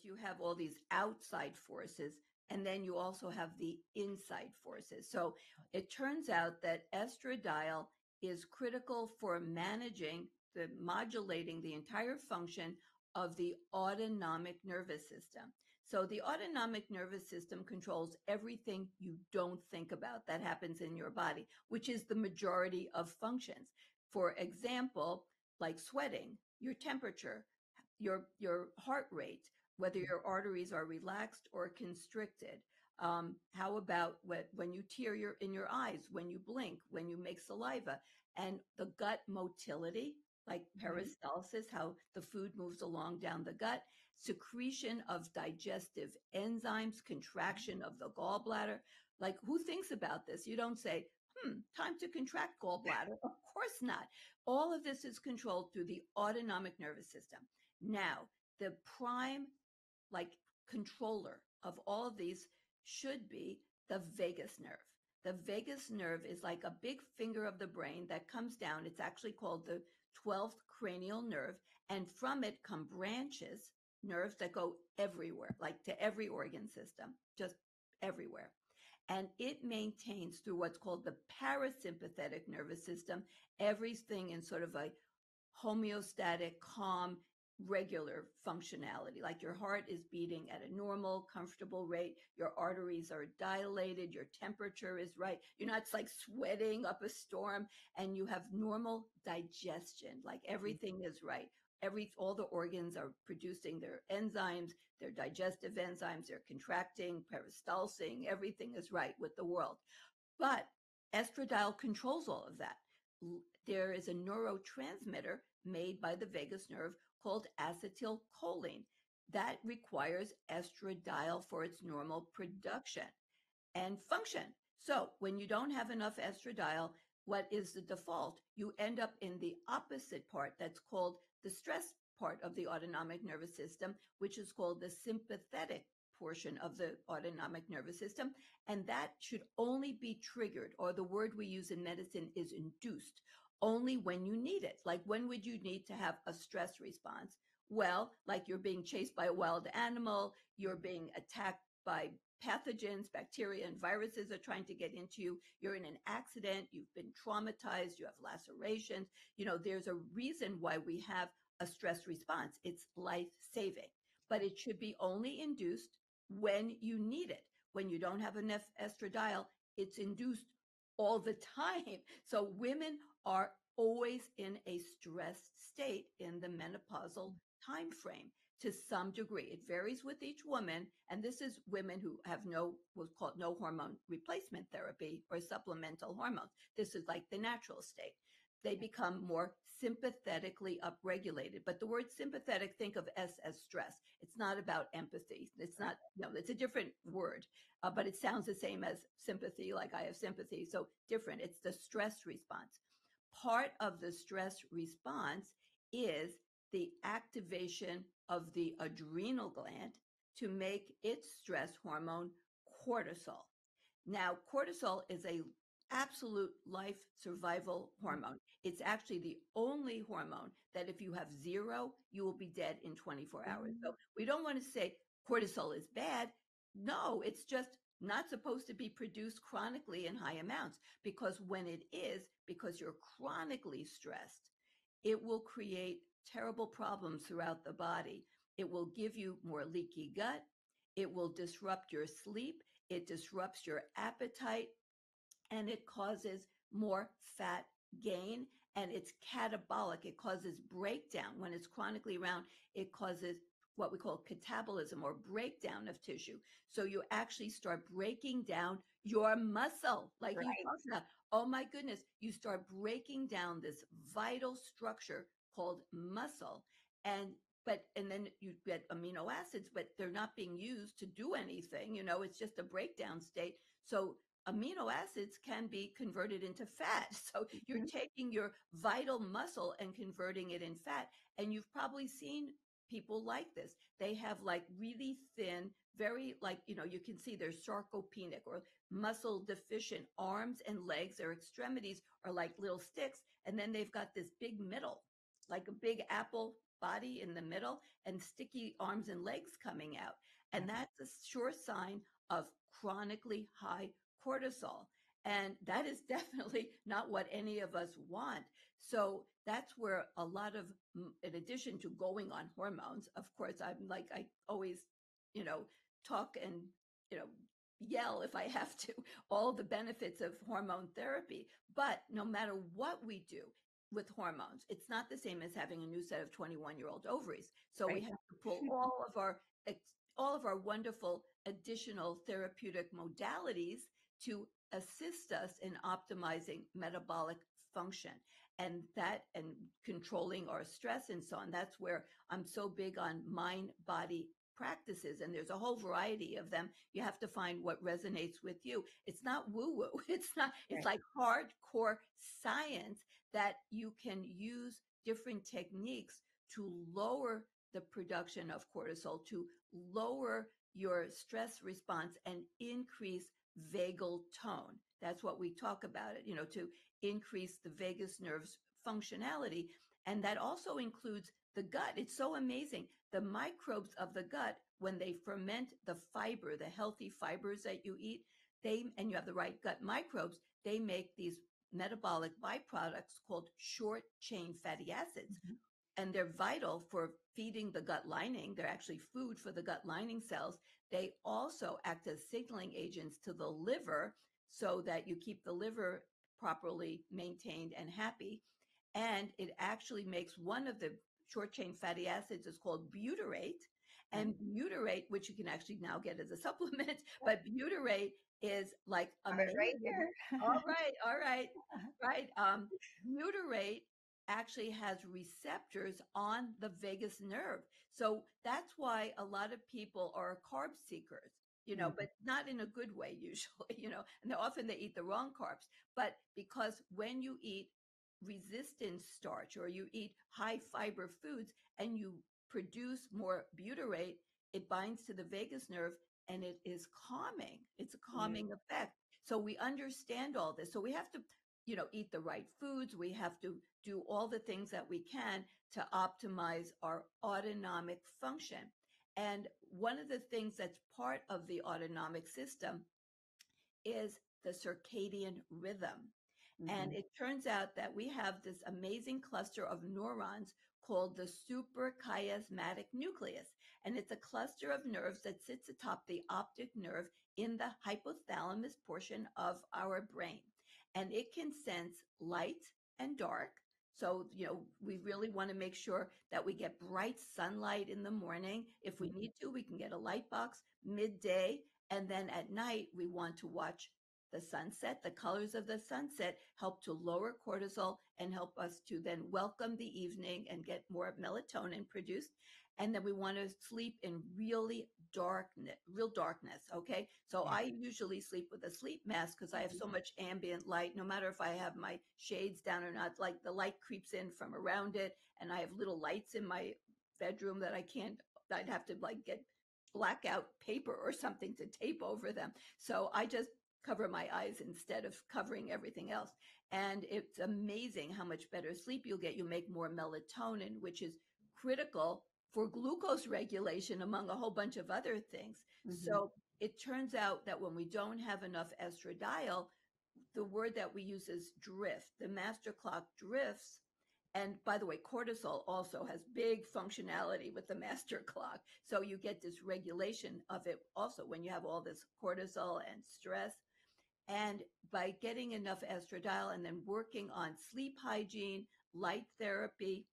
you have all these outside forces, and then you also have the inside forces. So it turns out that estradiol is critical for managing the modulating the entire function of the autonomic nervous system. So the autonomic nervous system controls everything you don't think about that happens in your body, which is the majority of functions. For example, like sweating, your temperature, your heart rate, whether your arteries are relaxed or constricted. How about when you tear in your eyes, when you blink, when you make saliva, and the gut motility, like peristalsis, how the food moves along down the gut, secretion of digestive enzymes, contraction of the gallbladder. Like, who thinks about this? You don't say, time to contract gallbladder. Of course not. All of this is controlled through the autonomic nervous system. Now, the prime, like, controller of all of these should be the vagus nerve. The vagus nerve is like a big finger of the brain that comes down. It's actually called the 12th cranial nerve. And from it come branches, nerves that go everywhere, like to every organ system, just everywhere. And it maintains through what's called the parasympathetic nervous system, everything in sort of a homeostatic, calm, regular functionality. Like your heart is beating at a normal, comfortable rate. Your arteries are dilated. Your temperature is right. You're not like sweating up a storm, and you have normal digestion. Like everything is right. All the organs are producing their enzymes, their digestive enzymes. They're contracting, peristalsing. Everything is right with the world. But estradiol controls all of that. There is a neurotransmitter made by the vagus nerve called acetylcholine that requires estradiol for its normal production and function. So when you don't have enough estradiol, what is the default? You end up in the opposite part that's called the stress part of the autonomic nervous system, which is called the sympathetic portion of the autonomic nervous system. And that should only be triggered, or the word we use in medicine is induced, only when you need it. Like, when would you need to have a stress response? Well, like you're being chased by a wild animal, you're being attacked by pathogens, bacteria, and viruses are trying to get into you. You're in an accident, you've been traumatized, you have lacerations. There's a reason why we have a stress response. It's life-saving, but it should be only induced when you need it. When you don't have enough estradiol, it's induced all the time. So women are always in a stressed state in the menopausal time frame to some degree. It varies with each woman, and this is women who have what's called no hormone replacement therapy or supplemental hormones. This is like the natural state. They become more sympathetically upregulated. But the word sympathetic, think of S as stress. It's not about empathy. It's not, no, it's a different word, but it sounds the same as sympathy, like I have sympathy. So different. It's the stress response. Part of the stress response is the activation of the adrenal gland to make its stress hormone cortisol. Now, cortisol is a absolute life survival hormone. It's actually the only hormone that if you have zero, you will be dead in 24 hours. So we don't want to say cortisol is bad. No, it's just not supposed to be produced chronically in high amounts, because when it is, because you're chronically stressed, it will create terrible problems throughout the body. It will give you more leaky gut. It will disrupt your sleep. It disrupts your appetite, and it causes more fat gain, and it's catabolic. It causes breakdown. When it's chronically around, it causes what we call catabolism, or breakdown of tissue. So you actually start breaking down your muscle, like you talked about. Oh my goodness, you start breaking down this vital structure called muscle. And then you get amino acids, but they're not being used to do anything. It's just a breakdown state. So amino acids can be converted into fat. So you're taking your vital muscle and converting it in fat. And you've probably seen people like this. They have like really thin, very like, you can see they're sarcopenic or muscle deficient arms and legs. Their extremities are like little sticks. And then they've got this big middle, like a big apple body in the middle and sticky arms and legs coming out. And that's a sure sign of chronically high cortisol. And that is definitely not what any of us want. So that's where a lot of, in addition to going on hormones, of course, I'm like, I always, you know, talk and, you know, yell if I have to, all the benefits of hormone therapy. But no matter what we do with hormones, it's not the same as having a new set of 21-year-old ovaries. So we Right. have to pull all of our wonderful additional therapeutic modalities to assist us in optimizing metabolic function and controlling our stress and so on. That's where I'm so big on mind body practices, and there's a whole variety of them. You have to find what resonates with you. It's not woo woo. It's Right. like hardcore science that you can use different techniques to lower the production of cortisol, to lower your stress response and increase vagal tone. That's what we talk about it, to increase the vagus nerve's functionality. And that also includes the gut. It's so amazing. The microbes of the gut, when they ferment the fiber, the healthy fibers that you eat, and you have the right gut microbes, they make these metabolic byproducts called short chain fatty acids, Mm-hmm. and they're vital for feeding the gut lining. They're actually food for the gut lining cells. They also act as signaling agents to the liver so that you keep the liver properly maintained and happy. And it actually makes one of the short chain fatty acids is called butyrate. Right. And butyrate, which you can actually now get as a supplement, but butyrate is like Have it right amazing. here. All right, right. Butyrate actually has receptors on the vagus nerve. So that's why a lot of people are carb seekers, Mm-hmm. but not in a good way usually, and often they eat the wrong carbs. But because when you eat resistant starch or you eat high fiber foods and you produce more butyrate, it binds to the vagus nerve and it is calming. It's a Yeah. calming effect. So we understand all this. So we have to, eat the right foods. We have to do all the things that we can to optimize our autonomic function. And one of the things that's part of the autonomic system is the circadian rhythm. And Mm-hmm. it turns out that we have this amazing cluster of neurons called the suprachiasmatic nucleus. And it's a cluster of nerves that sits atop the optic nerve in the hypothalamus portion of our brain. And it can sense light and dark. So, we really want to make sure that we get bright sunlight in the morning. If we need to, we can get a light box midday. And then at night, we want to watch the sunset. The colors of the sunset help to lower cortisol and help us to then welcome the evening and get more melatonin produced. And then we want to sleep in real darkness. Okay. So Yeah. I usually sleep with a sleep mask because I have so much ambient light, no matter if I have my shades down or not, like the light creeps in from around it. And I have little lights in my bedroom that I'd have to like get blackout paper or something to tape over them. So I just cover my eyes instead of covering everything else. And it's amazing how much better sleep you'll get. You make more melatonin, which is critical for glucose regulation, among a whole bunch of other things. Mm-hmm. So it turns out that when we don't have enough estradiol, the word that we use is drift. The master clock drifts. And by the way, cortisol also has big functionality with the master clock. So you get this regulation of it also when you have all this cortisol and stress. And by getting enough estradiol and then working on sleep hygiene, light therapy,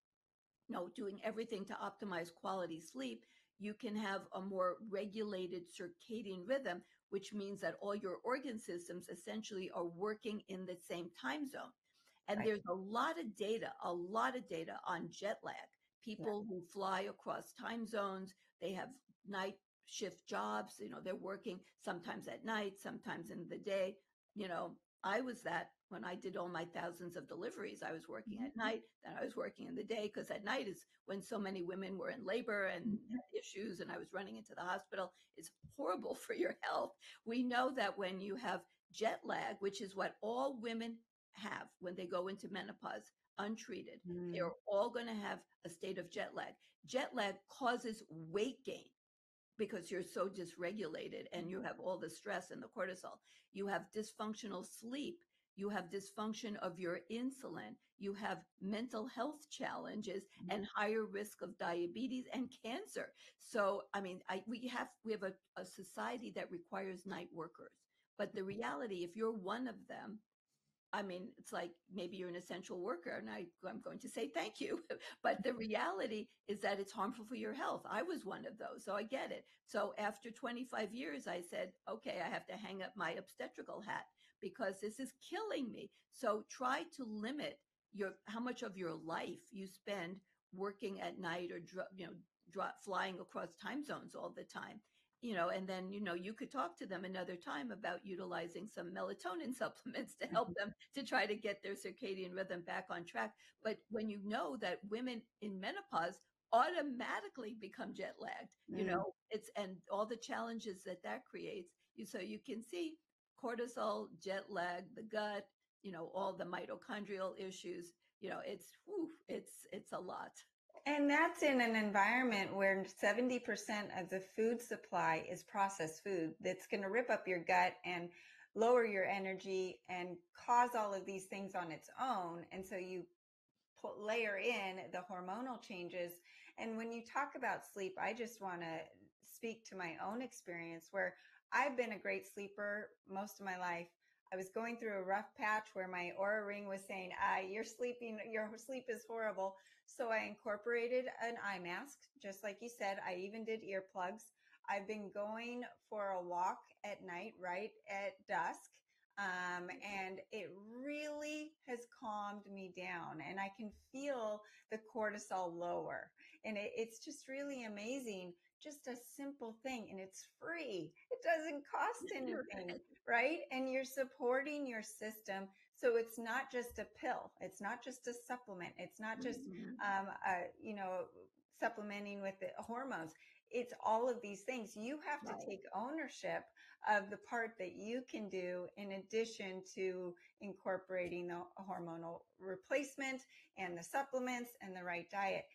doing everything to optimize quality sleep, you can have a more regulated circadian rhythm, which means that all your organ systems essentially are working in the same time zone. And Right. there's a lot of data on jet lag. Yeah. People who fly across time zones, they have night shift jobs, they're working sometimes at night, sometimes in the day. You know, I was that when I did all my thousands of deliveries. I was working Mm-hmm. at night, then I was working in the day because at night is when so many women were in labor and Mm-hmm. had issues, and I was running into the hospital. It's horrible for your health. We know that when you have jet lag, which is what all women have when they go into menopause, untreated. Mm. They're all going to have a state of jet lag. Jet lag causes weight gain because you're so dysregulated and you have all the stress and the cortisol. You have dysfunctional sleep. You have dysfunction of your insulin. You have mental health challenges and higher risk of diabetes and cancer. So, I mean, we have a society that requires night workers. But the reality, if you're one of them, I mean, it's like maybe you're an essential worker, and I'm going to say thank you. But the reality is that it's harmful for your health. I was one of those, so I get it. So after 25 years, I said, okay, I have to hang up my obstetrical hat because this is killing me. So try to limit how much of your life you spend working at night or flying across time zones all the time. And then you could talk to them another time about utilizing some melatonin supplements to help them to try to get their circadian rhythm back on track. But when you know that women in menopause automatically become jet lagged, Mm. it's and all the challenges that creates, so you can see cortisol, jet lag, the gut, all the mitochondrial issues. It's a lot. And that's in an environment where 70% of the food supply is processed food that's going to rip up your gut and lower your energy and cause all of these things on its own. And so you layer in the hormonal changes. And when you talk about sleep, I just want to speak to my own experience where I've been a great sleeper most of my life. I was going through a rough patch where my Aura ring was saying, your sleep is horrible. So I incorporated an eye mask, just like you said. I even did earplugs. I've been going for a walk at night, right at dusk. And it really has calmed me down, and I can feel the cortisol lower. And it's just really amazing. Just a simple thing, and it's free. It doesn't cost You're anything, right. right? And you're supporting your system. So it's not just a pill. It's not just a supplement. It's not just, Mhm. um, uh, you know, supplementing with the hormones. It's all of these things. You have to Right. take ownership of the part that you can do in addition to incorporating the hormonal replacement and the supplements and the right diet.